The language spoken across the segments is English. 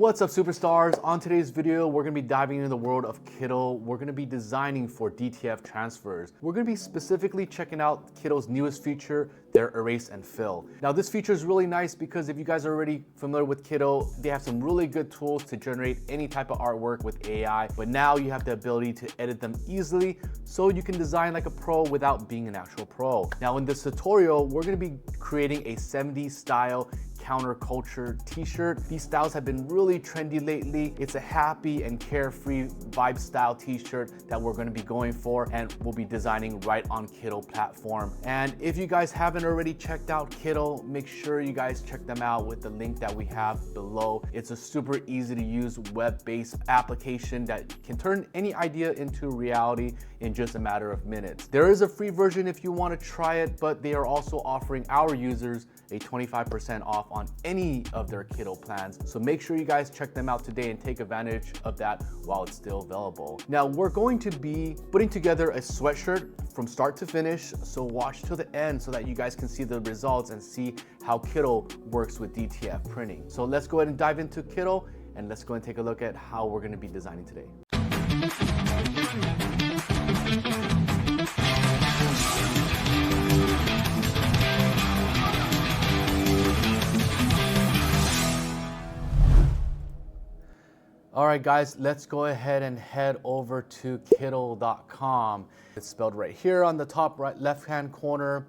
What's up, superstars? On today's video, we're gonna be diving into the world of Kittl. We're gonna be designing for DTF transfers. We're gonna be specifically checking out Kittl's newest feature, their erase and fill. Now, this feature is really nice because if you guys are already familiar with Kittl, they have some really good tools to generate any type of artwork with AI, but now you have the ability to edit them easily so you can design like a pro without being an actual pro. Now, in this tutorial, we're gonna be creating a 70s style counterculture t-shirt. These styles have been really trendy lately. It's a happy and carefree vibe style t-shirt that we're going to be going for, and we'll be designing right on Kittl platform. And if you guys haven't already checked out Kittl, make sure you guys check them out with the link that we have below. It's a super easy to use web-based application that can turn any idea into reality in just a matter of minutes. There is a free version if you want to try it, but they are also offering our users a 25% off on any of their Kittl plans. So make sure you guys check them out today and take advantage of that while it's still available. Now, we're going to be putting together a sweatshirt from start to finish. So watch till the end so that you guys can see the results and see how Kittl works with DTF printing. So let's go ahead and dive into Kittl, and let's go and take a look at how we're going to be designing today. All right, guys, let's go ahead and head over to kittl.com. It's spelled right here on the top right left-hand corner.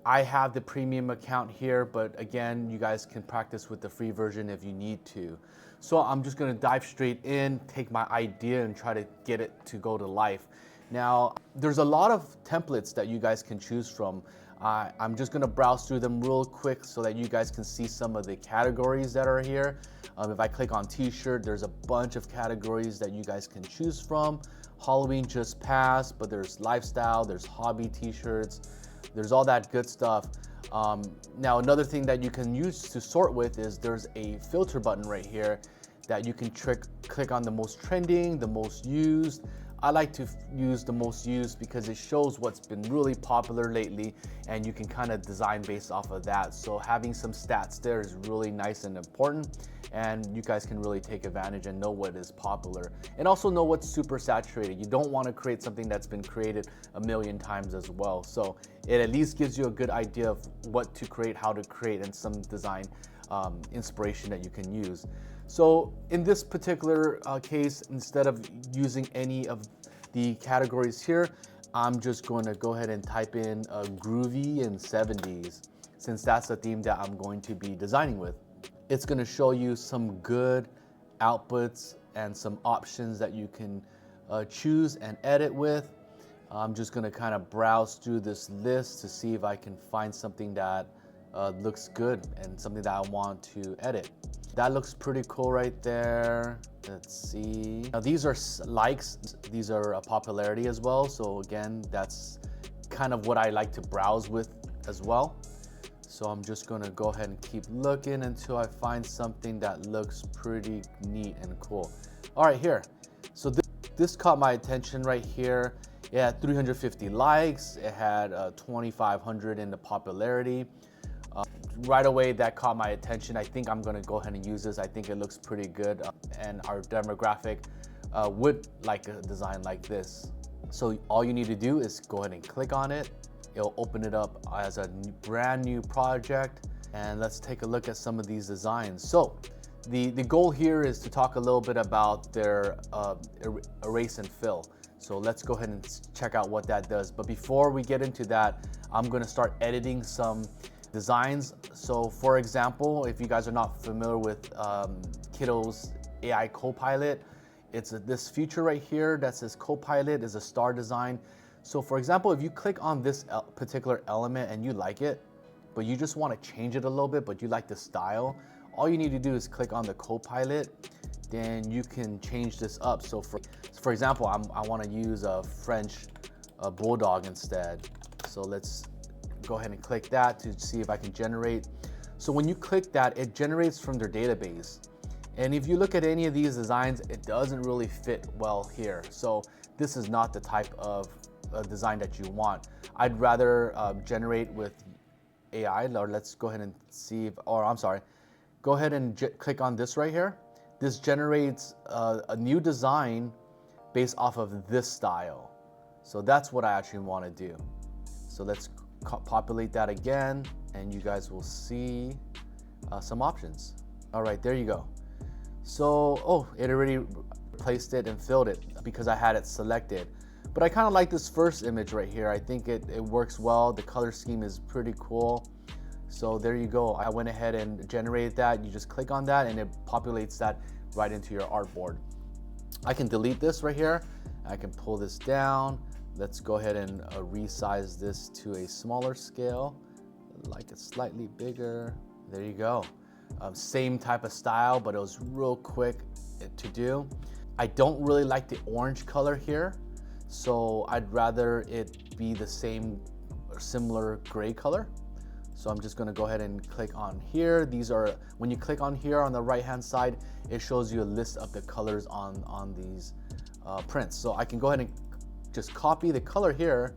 I have the premium account here, but again, you guys can practice with the free version if you need to. So I'm just gonna dive straight in, take my idea and try to get it to go to life. Now, there's a lot of templates that you guys can choose from. I'm just gonna browse through them real quick so that you guys can see some of the categories that are here. If I click on t-shirt, there's a bunch of categories that you guys can choose from. Halloween just passed, but there's lifestyle, there's hobby t-shirts, there's all that good stuff. Now, another thing that you can use to sort with is there's a filter button right here that you can click on the most trending, the most used. I like to use the most used because it shows what's been really popular lately, and you can kind of design based off of that. So having some stats there is really nice and important, and you guys can really take advantage and know what is popular and also know what's super saturated. You don't want to create something that's been created a million times as well. So it at least gives you a good idea of what to create, how to create, and some design inspiration that you can use. So in this particular case, instead of using any of the categories here, I'm just going to go ahead and type in groovy and 70s, since that's the theme that I'm going to be designing with. It's going to show you some good outputs and some options that you can choose and edit with. I'm just going to kind of browse through this list to see if I can find something that looks good and something that I want to edit. That looks pretty cool right there. Let's see. Now, these are likes. These are a popularity as well. So again, that's kind of what I like to browse with as well. So I'm just gonna go ahead and keep looking until I find something that looks pretty neat and cool. All right, here. So this caught my attention right here. It had 350 likes. It had 2,500 in the popularity. Right away, that caught my attention. I think I'm gonna go ahead and use this. I think it looks pretty good, and our demographic would like a design like this. So all you need to do is go ahead and click on it. It'll open it up as a brand new project, and let's take a look at some of these designs. So the goal here is to talk a little bit about their erase and fill. So let's go ahead and check out what that does. But before we get into that, I'm gonna start editing some designs. So for example, if you guys are not familiar with Kittl's AI Copilot, it's this feature right here that says Copilot is a star design. So for example, if you click on this particular element and you like it, but you just want to change it a little bit, but you like the style, all you need to do is click on the Copilot, then you can change this up. So for example, I want to use a French bulldog instead. So let's go ahead and click that to see if I can generate. So when you click that, it generates from their database. And if you look at any of these designs, it doesn't really fit well here. So this is not the type of design that you want. I'd rather generate with AI, or let's go ahead and see if, or I'm sorry, go ahead and click on this right here. This generates a new design based off of this style. So that's what I actually want to do. So let's populate that again, and you guys will see some options. All right, there you go. So, oh, it already replaced it and filled it because I had it selected. But I kind of like this first image right here. I think it works well. The color scheme is pretty cool. So there you go. I went ahead and generated that. You just click on that and it populates that right into your artboard. I can delete this right here. I can pull this down. Let's go ahead and resize this to a smaller scale, like it slightly bigger. There you go. Same type of style, but it was real quick to do. I don't really like the orange color here, so I'd rather it be the same or similar gray color. So I'm just gonna go ahead and click on here. These are, when you click on here on the right hand side, it shows you a list of the colors on these prints. So I can go ahead and just copy the color here,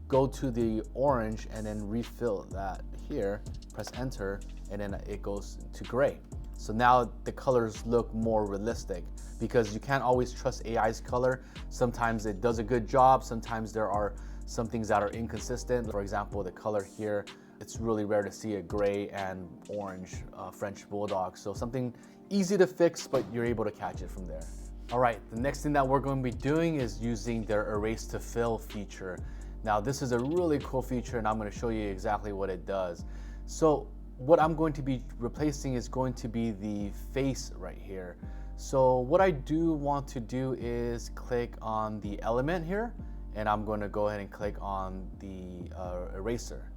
go to the orange and then refill that here, press enter, and then it goes to gray. So now the colors look more realistic because you can't always trust AI's color. Sometimes it does a good job. Sometimes there are some things that are inconsistent. For example, the color here, it's really rare to see a gray and orange French bulldog. So something easy to fix, but you're able to catch it from there. All right, the next thing that we're going to be doing is using their erase to fill feature. Now this is a really cool feature and I'm going to show you exactly what it does. So what I'm going to be replacing is going to be the face right here. So what I do want to do is click on the element here, and I'm going to go ahead and click on the eraser.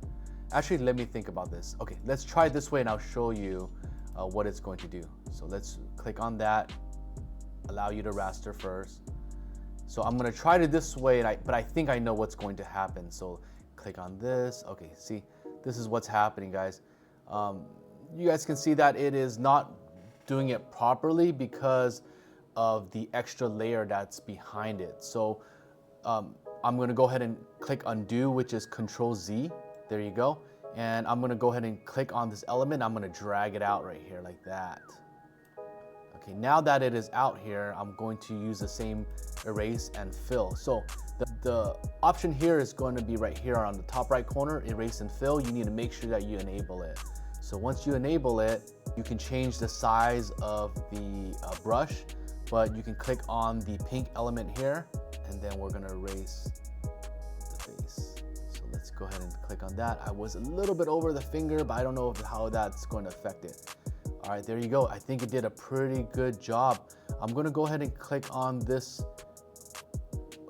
Actually, let me think about this. Okay, let's try it this way and I'll show you what it's going to do. So let's click on that, allow you to raster first. So I'm going to try it this way, but I think I know what's going to happen. So click on this. Okay, see, this is what's happening, guys. You guys can see that it is not doing it properly because of the extra layer that's behind it. So I'm going to go ahead and click undo, which is Control Z. There you go. And I'm going to go ahead and click on this element. I'm going to drag it out right here like that. Okay, now that it is out here, I'm going to use the same erase and fill. So the option here is going to be right here on the top right corner, erase and fill. You need to make sure that you enable it. So once you enable it, you can change the size of the brush, but you can click on the pink element here, and then we're gonna erase the face. So let's go ahead and click on that. I was a little bit over the finger, but I don't know how that's going to affect it. All right, there you go. I think it did a pretty good job. I'm gonna go ahead and click on this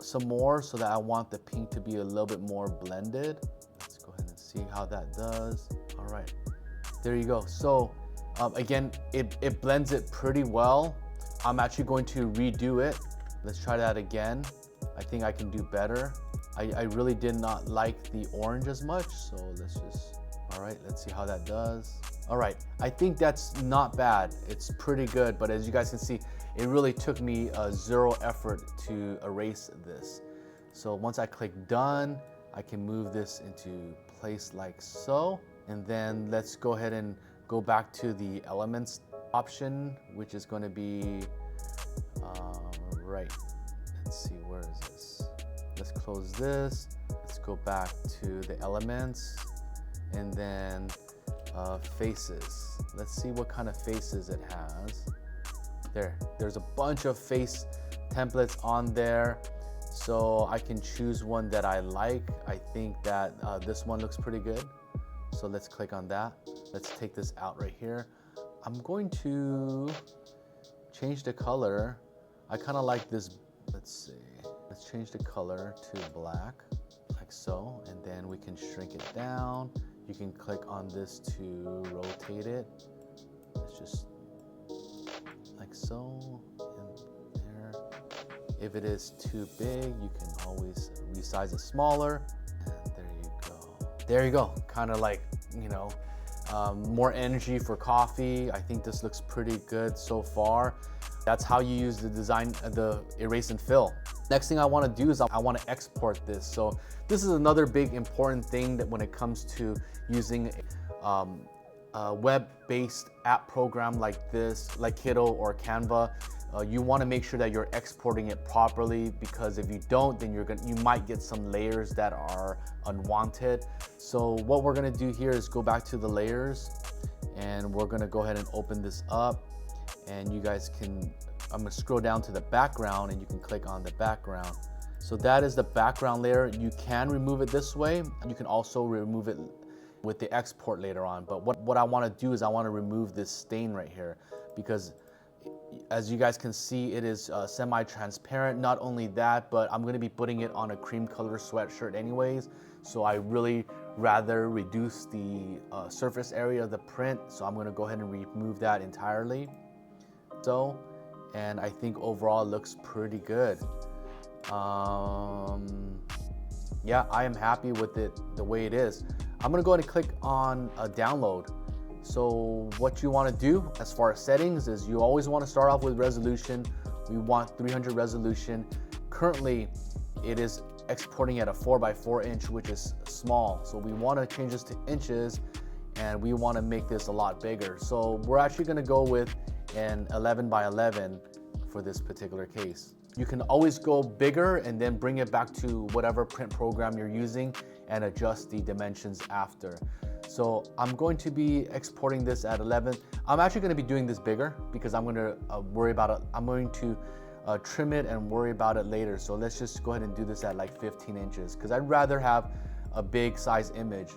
some more so that I want the pink to be a little bit more blended. Let's go ahead and see how that does. All right, there you go. So again, it blends it pretty well. I'm actually going to redo it. Let's try that again. I think I can do better. I really did not like the orange as much, so let's just, all right, let's see how that does. All right, I think that's not bad. It's pretty good, but as you guys can see, it really took me zero effort to erase this. So once I click done, I can move this into place like so. And then let's go ahead and go back to the elements option, which is going to be, right. Let's see, where is this? Let's close this. Let's go back to the elements and then faces. Let's see what kind of faces it has. There's a bunch of face templates on there. So I can choose one that I like. I think that this one looks pretty good. So let's click on that. Let's take this out right here. I'm going to change the color. I kind of like this. Let's see. Let's change the color to black, like so. And then we can shrink it down. You can click on this to rotate it. Let's just like so. And there. If it is too big, you can always resize it smaller. And there you go. There you go. Kind of like, you know, more energy for coffee. I think this looks pretty good so far. That's how you use the design, the erase and fill. Next thing I want to do is I want to export this. So this is another big important thing that when it comes to using web-based app program like this, like Kittl or Canva, you want to make sure that you're exporting it properly, because if you don't, then you might get some layers that are unwanted. So what we're going to do here is go back to the layers, and we're going to go ahead and open this up, and you guys can, I'm going to scroll down to the background, and you can click on the background. So that is the background layer. You can remove it this way. You can also remove it with the export later on. But what I want to do is I want to remove this stain right here, because as you guys can see, it is semi-transparent. Not only that, but I'm going to be putting it on a cream color sweatshirt anyways. So I really rather reduce the surface area of the print. So I'm going to go ahead and remove that entirely. So, and I think overall it looks pretty good. Yeah, I am happy with it the way it is. I'm gonna go ahead and click on download. So what you want to do as far as settings is you always want to start off with resolution. We want 300 resolution. Currently it is exporting at a 4x4 inch, which is small. So we want to change this to inches, and we want to make this a lot bigger. So we're actually going to go with an 11x11 for this particular case. You can always go bigger and then bring it back to whatever print program you're using and adjust the dimensions after. So I'm going to be exporting this at 11. I'm actually going to be doing this bigger because I'm going to worry about it. I'm going to trim it and worry about it later. So let's just go ahead and do this at like 15 inches because I'd rather have a big size image.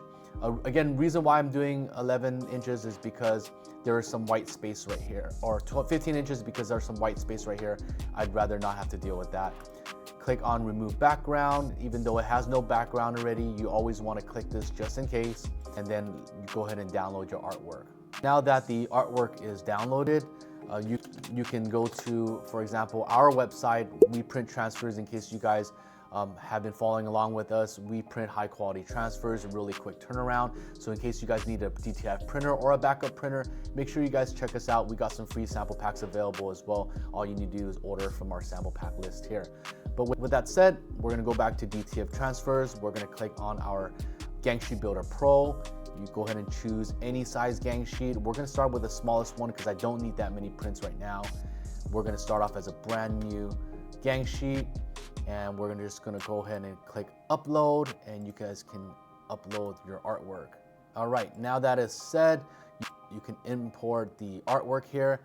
Again, reason why I'm doing 11 inches is because there is some white space right here, or 15 inches because there's some white space right here. I'd rather not have to deal with that. Click on remove background. Even though it has no background already, you always want to click this just in case, and then you go ahead and download your artwork. Now that the artwork is downloaded, you can go to, for example, our website. We print transfers. In case you guys have been following along with us, we print high quality transfers, a really quick turnaround. So in case you guys need a DTF printer or a backup printer, make sure you guys check us out. We got some free sample packs available as well. All you need to do is order from our sample pack list here. But with that said, we're gonna go back to DTF transfers. We're gonna click on our Gang Sheet Builder Pro. You go ahead and choose any size gang sheet. We're gonna start with the smallest one because I don't need that many prints right now. We're gonna start off as a brand new gang sheet, and we're just gonna go ahead and click upload, and you guys can upload your artwork. All right, now that is said, you can import the artwork here.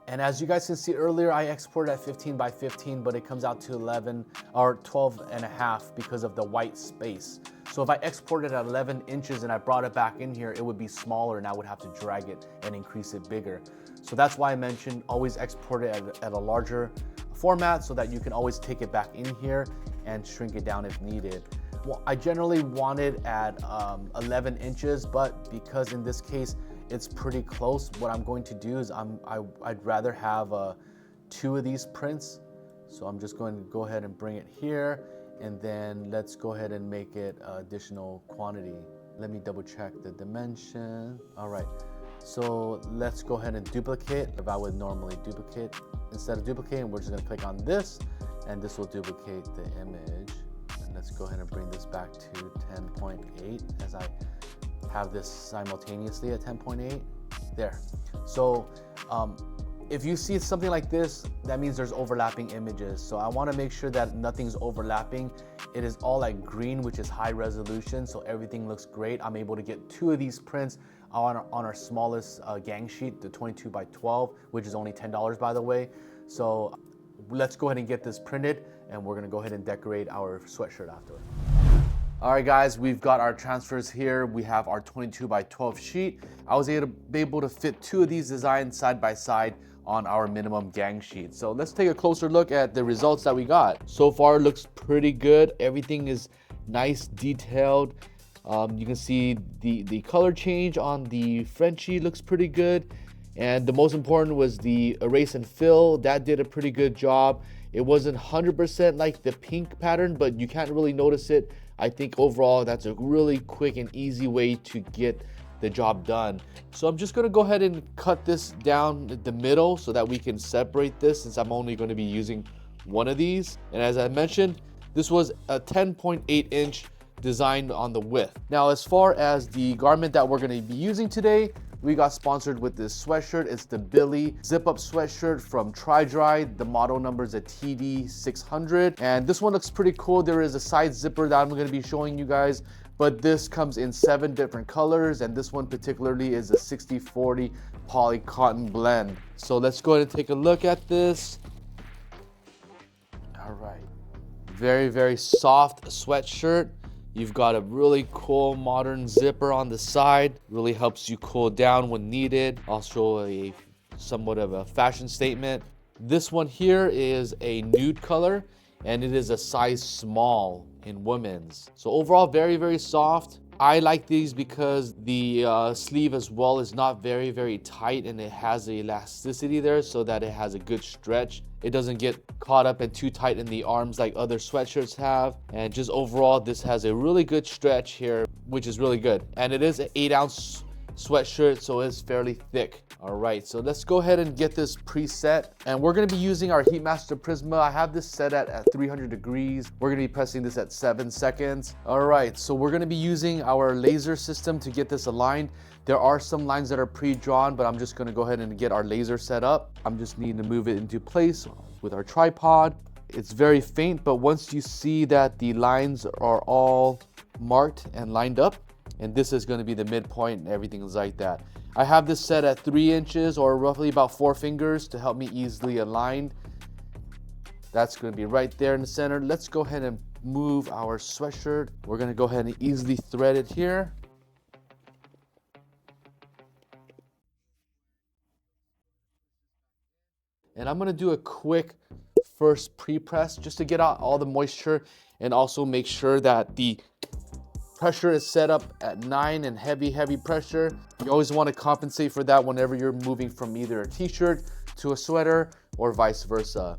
And as you guys can see earlier, I exported at 15x15, but it comes out to 11 or 12.5 because of the white space. So if I exported at 11 inches and I brought it back in here, it would be smaller and I would have to drag it and increase it bigger. So that's why I mentioned always export it at a larger format so that you can always take it back in here and shrink it down if needed. Well, I generally want it at 11 inches, but because in this case, it's pretty close, what I'm going to do is I'd rather have 2 of these prints. So I'm just going to go ahead and bring it here, and then let's go ahead and make it additional quantity. Let me double check the dimension. All right, so let's go ahead and duplicate. If I would normally duplicate, instead of duplicating, we're just gonna click on this, and this will duplicate the image. And let's go ahead and bring this back to 10.8 as I have this simultaneously at 10.8 there. So if you see something like this, that means there's overlapping images. So I want to make sure that nothing's overlapping. It is all like green, which is high resolution, so everything looks great. I'm able to get 2 of these prints on our smallest gang sheet, the 22x12, which is only $10 by the way. So let's go ahead and get this printed, and we're gonna go ahead and decorate our sweatshirt after. All right, guys, we've got our transfers here. We have our 22x12 sheet. I was able to fit 2 of these designs side by side on our minimum gang sheet. So let's take a closer look at the results that we got. So far, it looks pretty good. Everything is nice, detailed. You can see the color change on the Frenchie looks pretty good. And the most important was the erase and fill. That did a pretty good job. It wasn't 100% like the pink pattern, but you can't really notice it. I think overall that's a really quick and easy way to get the job done. So I'm just gonna go ahead and cut this down the middle so that we can separate this, since I'm only gonna be using one of these. And as I mentioned, this was a 10.8 inch designed on the width. Now, as far as the garment that we're gonna be using today, we got sponsored with this sweatshirt. It's the Billy zip-up sweatshirt from Dry. The model number is a TD600. And this one looks pretty cool. There is a side zipper that I'm gonna be showing you guys, but this comes in 7 different colors. And this one particularly is a 60-40 poly cotton blend. So let's go ahead and take a look at this. All right, very, very soft sweatshirt. You've got a really cool modern zipper on the side. Really helps you cool down when needed. Also a somewhat of a fashion statement. This one here is a nude color and it is a size small in women's. So overall, very, very soft. I like these because the sleeve as well is not very, very tight and it has the elasticity there so that it has a good stretch. It doesn't get caught up and too tight in the arms like other sweatshirts have. And just overall, this has a really good stretch here, which is really good. And it is an 8-ounce sweatshirt, so it's fairly thick. All right, so let's go ahead and get this preset. And we're gonna be using our Heatmaster Prisma. I have this set at 300 degrees. We're gonna be pressing this at 7 seconds. All right, so we're gonna be using our laser system to get this aligned. There are some lines that are pre-drawn, but I'm just gonna go ahead and get our laser set up. I'm just needing to move it into place with our tripod. It's very faint, but once you see that the lines are all marked and lined up, and this is gonna be the midpoint and everything is like that. I have this set at 3 inches or roughly about 4 fingers to help me easily align. That's gonna be right there in the center. Let's go ahead and move our sweatshirt. We're gonna go ahead and easily thread it here. And I'm gonna do a quick first pre-press just to get out all the moisture and also make sure that the pressure is set up at 9 and heavy pressure. You always want to compensate for that whenever you're moving from either a t-shirt to a sweater or vice versa.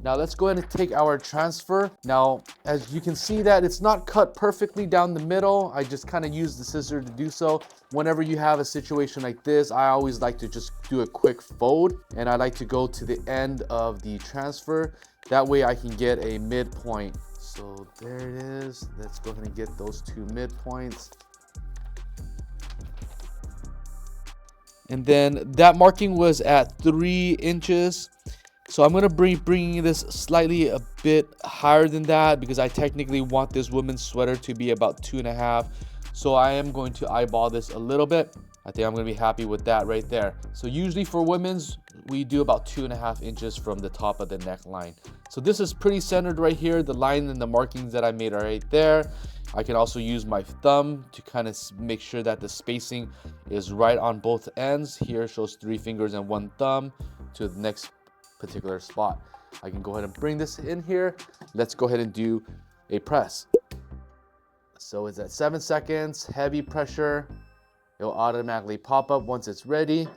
Now let's go ahead and take our transfer. Now, as you can see that it's not cut perfectly down the middle. I just kind of use the scissor to do so. Whenever you have a situation like this, I always like to just do a quick fold and I like to go to the end of the transfer. That way I can get a midpoint. So there it is. Let's go ahead and get those 2 midpoints. And then that marking was at 3 inches. So I'm gonna bringing this slightly a bit higher than that because I technically want this women's sweater to be about 2.5. So I am going to eyeball this a little bit. I think I'm gonna be happy with that right there. So usually for women's, we do about 2.5 inches from the top of the neckline. So this is pretty centered right here. The line and the markings that I made are right there. I can also use my thumb to kind of make sure that the spacing is right on both ends. Here shows 3 fingers and 1 thumb to the next particular spot. I can go ahead and bring this in here. Let's go ahead and do a press. So it's at 7 seconds, heavy pressure. It'll automatically pop up once it's ready,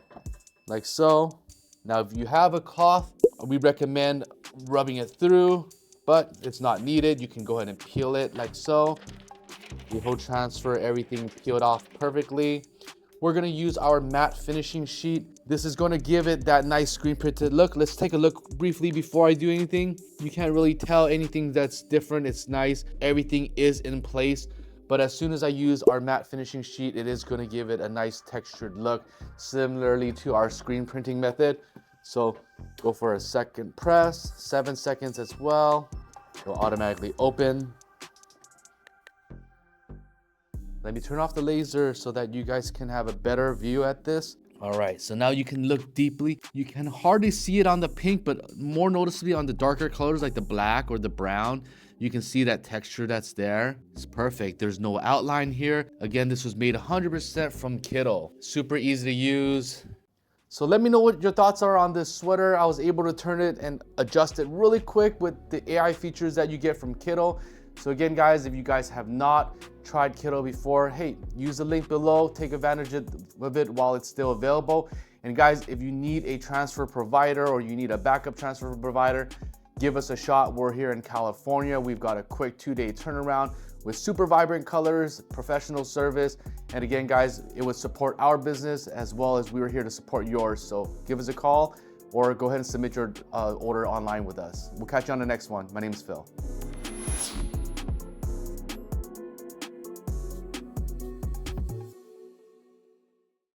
like so. Now, if you have a cloth, we recommend rubbing it through, but it's not needed. You can go ahead and peel it like so. The whole transfer, everything peeled off perfectly. We're gonna use our matte finishing sheet. This is gonna give it that nice screen printed look. Let's take a look briefly before I do anything. You can't really tell anything that's different. It's nice. Everything is in place. But as soon as I use our matte finishing sheet, it is gonna give it a nice textured look, similarly to our screen printing method. So go for a second press, 7 seconds as well. It'll automatically open. Let me turn off the laser so that you guys can have a better view at this. All right, so now you can look deeply. You can hardly see it on the pink, but more noticeably on the darker colors like the black or the brown. You can see that texture that's there. It's perfect. There's no outline here. Again, this was made 100% from Kittl. Super easy to use. So let me know what your thoughts are on this sweater. I was able to turn it and adjust it really quick with the AI features that you get from Kittl. So again, guys, if you guys have not tried Kittl before, hey, use the link below, take advantage of it while it's still available. And guys, if you need a transfer provider or you need a backup transfer provider, give us a shot. We're here in California. We've got a quick 2-day turnaround with super vibrant colors, professional service. And again, guys, it would support our business as well as we were here to support yours. So give us a call or go ahead and submit your order online with us. We'll catch you on the next one. My name is Phil.